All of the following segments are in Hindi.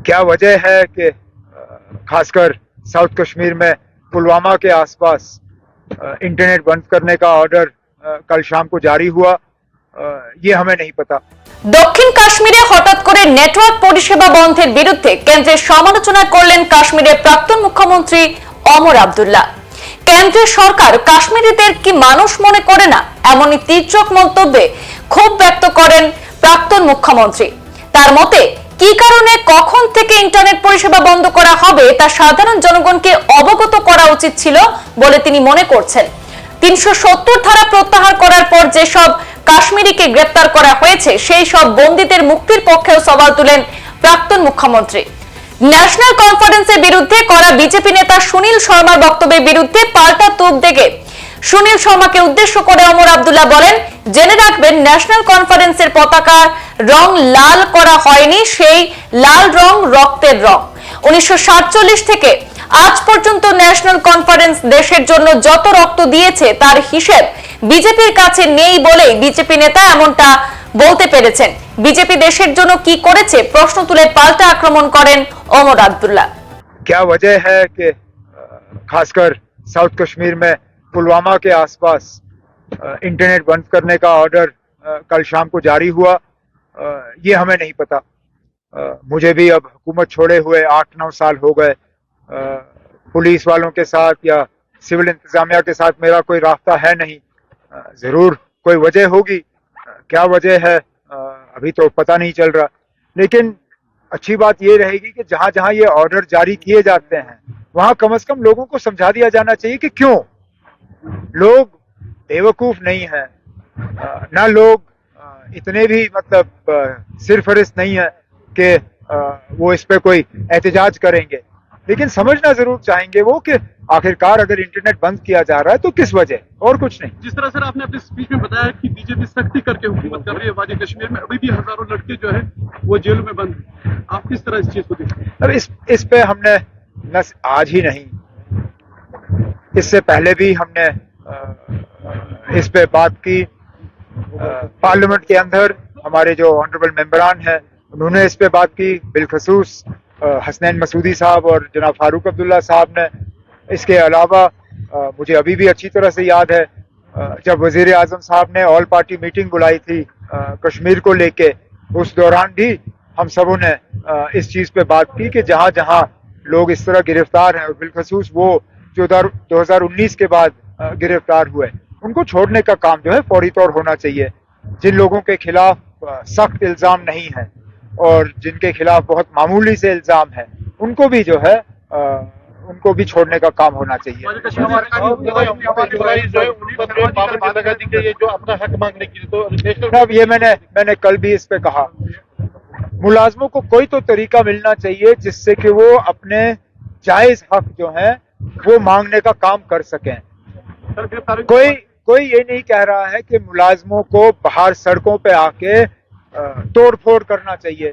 क्या वजह है कि खासकर साउथ कश्मीर में पुलवामा के आसपास इंटरनेट बंद करने का ऑर्डर कल शाम को जारी हुआ, ये हमें नहीं पता। দক্ষিণ কাশ্মীরে হঠাৎ করে নেটওয়ার্ক পরিষেবা বন্ধের বিরুদ্ধে কেন্দ্রের সমালোচনা করলেন কাশ্মীরের প্রাক্তন মুখ্যমন্ত্রী ওমর আব্দুল্লাহ। কেন্দ্রের সরকার কাশ্মীরিদের কি মানুষ মনে করে না, এমনই তীর্যক মন্তব্যে ক্ষোভ ব্যক্ত করেন প্রাক্তন মুখ্যমন্ত্রী। তার মতে কি কারণে কখন থেকে ইন্টারনেট পরিষেবা বন্ধ করা হবে তা সাধারণ জনগণকে অবগত করা উচিত ছিল বলে তিনি মনে করছেন। ৩৭০ ধারা প্রত্যাহার করার পর যেসব কাশ্মীরিকে গ্রেপ্তার করা হয়েছে সেই সব বন্দীদের মুক্তির পক্ষেও সওয়াল তুলেন প্রাক্তন মুখ্যমন্ত্রী। ন্যাশনাল কনফারেন্সের বিরুদ্ধে করা বিজেপি নেতা সুনীল শর্মার বক্তব্যের বিরুদ্ধে পাল্টা তোপ দেগে সুনীল শর্মাকে উদ্দেশ্য করে ওমর আব্দুল্লাহ বলেন, জেনে রাখবেন ন্যাশনাল কনফারেন্সের পতাকার রং লাল করা হয়নি, সেই লাল রং রক্তের রং। 1947 থেকে আজ পর্যন্ত ন্যাশনাল কনফারেন্স দেশের জন্য যত রক্ত দিয়েছে তার হিসেব বিজেপির কাছে নেই বলেই বিজেপি নেতা এমনটা বলতে পেরেছেন। বিজেপি দেশের জন্য কি করেছে প্রশ্ন তুলে পাল্টা আক্রমণ করেন ওমর আব্দুল্লাহ। क्या वजह है कि खासकर साउथ कश्मीर में पुलवामा के आसपास इंटरनेट बंद करने का ऑर्डर कल शाम को जारी हुआ, ये हमें नहीं पता। मुझे भी अब हुकूमत छोड़े हुए 8-9 साल हो गए। पुलिस वालों के साथ या सिविल इंतजामिया के साथ मेरा कोई रास्ता है नहीं। जरूर कोई वजह होगी, क्या वजह है अभी तो पता नहीं चल रहा। लेकिन अच्छी बात ये रहेगी कि जहां जहां ये ऑर्डर जारी किए जाते हैं वहां कम से कम लोगों को समझा दिया जाना चाहिए कि क्यों। लोग बेवकूफ नहीं है, ना लोग इतने भी मतलब सिरफरिस्त नहीं है कि वो इस पे कोई एहतजाज करेंगे, लेकिन समझना जरूर चाहेंगे वो कि आखिरकार अगर इंटरनेट बंद किया जा रहा है तो किस वजह, और कुछ नहीं। जिस तरह सर आपने अपनी स्पीच में बताया कि बीजेपी सख्ती करके हुकूमत कर रही है वादी कश्मीर में, अभी भी हजारों लड़के जो है वो जेलों में बंद, आप किस तरह इस चीज को देखते हैं? अब इस पे हमने न आज ही नहीं, इससे पहले भी हमने इस पे बात की। पार्लियामेंट के अंदर हमारे जो ऑनरेबल मेंबरान हैं उन्होंने इस पे बात की, बिलखसूस हसनैन मसूदी साहब और जनाब फारूक अब्दुल्ला साहब ने। इसके अलावा मुझे अभी भी अच्छी तरह से याद है जब वजीर आजम साहब ने ऑल पार्टी मीटिंग बुलाई थी कश्मीर को लेके, उस दौरान भी हम सबों ने इस चीज पे बात की कि जहां जहां लोग इस तरह गिरफ्तार हैं, और बिलखसूस वो जो 2019 के बाद गिरफ्तार हुए, उनको छोड़ने का काम जो है फौरी तौर होना चाहिए। जिन लोगों के खिलाफ सख्त इल्जाम नहीं है और जिनके खिलाफ बहुत मामूली से इल्जाम है, उनको भी जो है उनको भी छोड़ने का काम होना चाहिए। अब ये मैंने कल भी इस पे कहा, मुलाजमों को कोई तो तरीका मिलना चाहिए जिससे कि वो अपने जायज हक जो है वो मांगने का काम कर सकें। कोई ये नहीं कह रहा है कि मुलाजमों को बाहर सड़कों पे आके तोड़ फोड़ करना चाहिए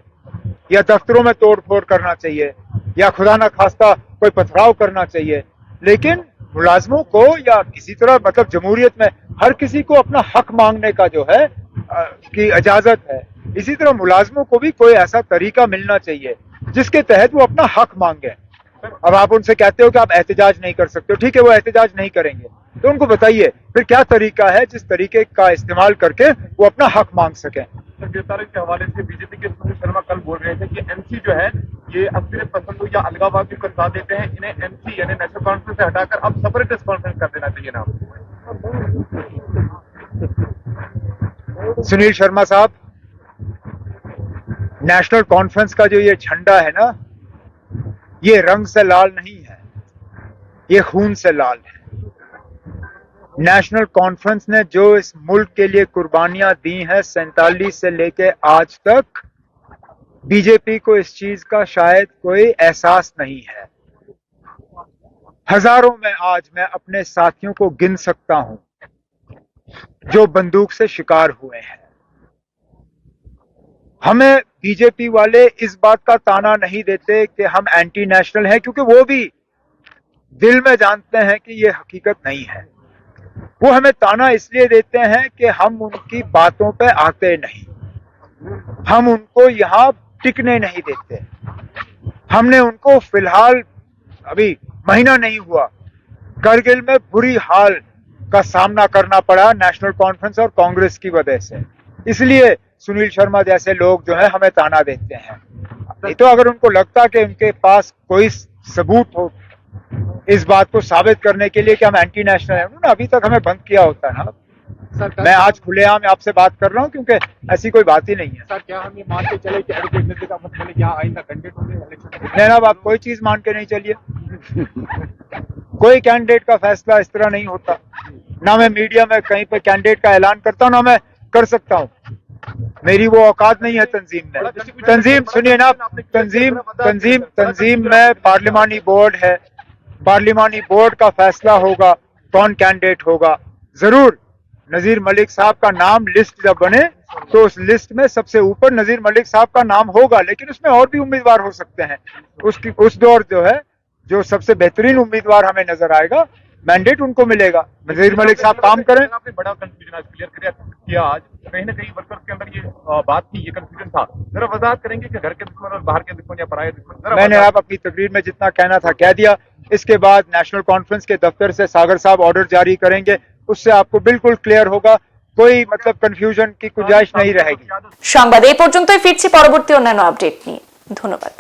या दफ्तरों में तोड़ फोड़ करना चाहिए या खुदा न खास्ता कोई पथराव करना चाहिए, लेकिन मुलाजमों को या किसी तरह मतलब जमहूरियत में हर किसी को अपना हक मांगने का जो है की इजाजत है। इसी तरह मुलाजमों को भी कोई ऐसा तरीका मिलना चाहिए जिसके तहत वो अपना हक मांगे। अब आप उनसे कहते हो कि आप एहतजाज नहीं कर सकते हो, ठीक है, वो एहतजाज नहीं करेंगे तो उनको बताइए फिर क्या तरीका है जिस तरीके का इस्तेमाल करके वो अपना हक मांग सकें। गिरफ्तारी के हवाले से बीजेपी के सुनील शर्मा कल बोल रहे थे कि एमसी जो है ये अक्सरियत पसंद या अलगाववाद को करवा देते हैं, इन्हें एमसी यानी नेशनल कॉन्फ्रेंस से हटाकर अब सेपरेटिस्ट कॉन्फ्रेंस कर देना चाहिए ना। सुनील शर्मा साहब, नेशनल कॉन्फ्रेंस का जो ये झंडा है ना, ये रंग से लाल नहीं है, ये खून से लाल है। नेशनल कॉन्फ्रेंस ने जो इस मुल्क के लिए कुर्बानियां दी हैं 47 से लेके आज तक, बीजेपी को इस चीज का शायद कोई एहसास नहीं है। हजारों में आज मैं अपने साथियों को गिन सकता हूं जो बंदूक से शिकार हुए हैं। हमें बीजेपी वाले इस बात का ताना नहीं देते कि हम एंटी नेशनल हैं, क्योंकि वो भी दिल में जानते हैं कि ये हकीकत नहीं है। वो हमें ताना इसलिए देते हैं कि हम उनकी बातों पे आते नहीं, हम उनको यहां टिकने नहीं देते। हमने उनको फिलहाल अभी महीना नहीं हुआ, करगिल में बुरी हाल का सामना करना पड़ा नेशनल कॉन्फ्रेंस और कांग्रेस की वजह से। इसलिए सुनील शर्मा जैसे लोग जो है हमें ताना देते हैं। नहीं तो अगर उनको लगता कि उनके पास कोई सबूत हो इस बात को साबित करने के लिए कि हम एंटी नेशनल हैं, उन्होंने अभी तक हमें भंग किया होता है ना। मैं आज खुलेआम आपसे बात कर रहा हूं क्योंकि ऐसी कोई बात ही नहीं है। सर, क्या हम ये मान के चले कि एडवोकेट निर्देश का मतलब यहाँ आइंदा कैंडिडेट होंगे इलेक्शन? जनाब, आप कोई चीज मान के नहीं चलिए। कोई कैंडिडेट का फैसला इस तरह नहीं होता। ना मैं मीडिया में कहीं पे कैंडिडेट का ऐलान करता हूं, ना मैं कर सकता हूं। मेरी वो औकात नहीं है तंजीम में। तंजीम सुनिए ना, तंजीम में पार्लिमानी बोर्ड है। पार्लिमानी बोर्ड का फैसला होगा कौन कैंडिडेट होगा। जरूर नजीर मलिक साहब का नाम लिस्ट जब बने तो उस लिस्ट में सबसे ऊपर नजीर मलिक साहब का नाम होगा, लेकिन उसमें और भी उम्मीदवार हो सकते हैं। उस दौर जो है, जो सबसे बेहतरीन उम्मीदवार हमें नजर आएगा, मैंडेट उनको मिलेगा। नजीर मलिक साहब काम करें। आपने बड़ा कंफ्यूजन आज क्लियर किया। आज कहीं ना कहीं वर्कर्स के अंदर ये बात थी, ये कंफ्यूजन था। जरा वजाहत करेंगे कि घर के दुश्मन और बाहर के दुश्मन या पराये दुश्मन। मैंने आप अपनी तकरीर में जितना कहना था कह दिया। इसके बाद नेशनल कॉन्फ्रेंस के दफ्तर से सागर साहब ऑर्डर जारी करेंगे, उससे आपको बिल्कुल क्लियर होगा, कोई मतलब कंफ्यूजन की गुंजाइश नहीं रहेगी। সংবাদ এই পর্যন্তই, ফিরছি পরবর্তী অন্যান্য আপডেট নিয়ে। ধন্যবাদ।